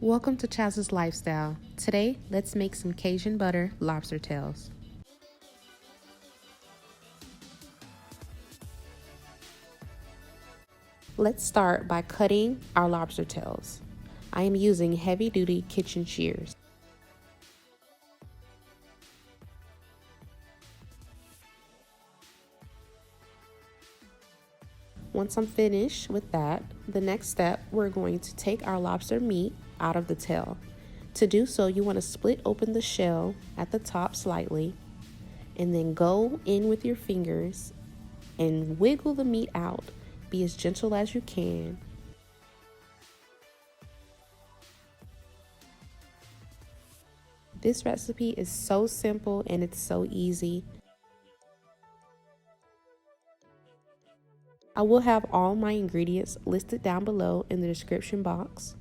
Welcome to Chaz's Lifestyle. Today, let's make some Cajun butter lobster tails. Let's start by cutting our lobster tails. I am using heavy-duty kitchen shears. Once I'm finished with that, the next step, we're going to take our lobster meat out of the tail. To do so, you want to split open the shell at the top slightly and then go in with your fingers and wiggle the meat out. Be as gentle as you can. This recipe is so simple and it's so easy. I will have all my ingredients listed down below in the description box.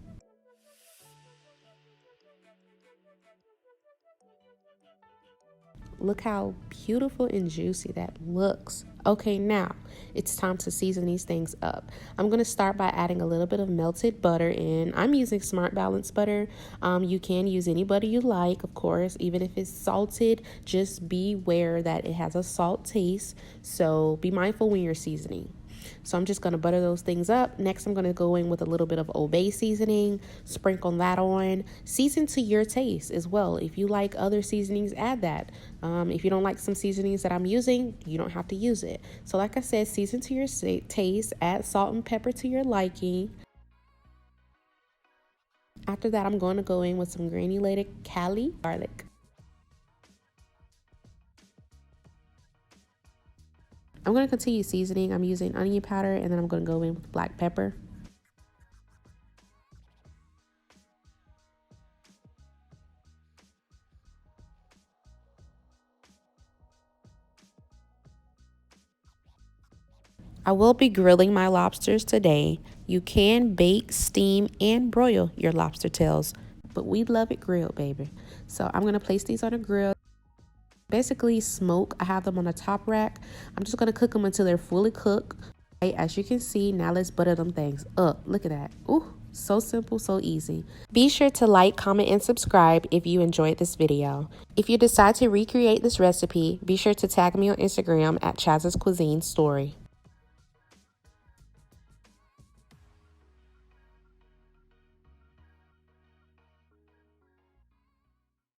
Look how beautiful and juicy that looks. Okay, now it's time to season these things up. I'm going to start by adding a little bit of melted butter in. I'm using Smart Balance butter. You can use any butter you like, of course, even if it's salted. Just be aware that it has a salt taste, so be mindful when you're seasoning. So I'm just going to butter those things up. Next, I'm going to go in with a little bit of Old Bay seasoning, sprinkle that on. Season to your taste as well. If you like other seasonings, add that. If you don't like some seasonings that I'm using, you don't have to use it. So like I said, season to your taste, add salt and pepper to your liking. After that, I'm going to go in with some granulated Cali garlic. I'm going to continue seasoning. I'm using onion powder, and then I'm going to go in with black pepper. I will be grilling my lobsters today. You can bake, steam, and broil your lobster tails, but we love it grilled, baby. So I'm going to place these on a grill. Basically smoke. I have them on the top rack. I'm just going to cook them until they're fully cooked. As you can see, now let's butter them things up. Look at that. Ooh, so simple, so easy. Be sure to like, comment, and subscribe if you enjoyed this video. If you decide to recreate this recipe, be sure to tag me on Instagram at Chaz's Cuisine Story.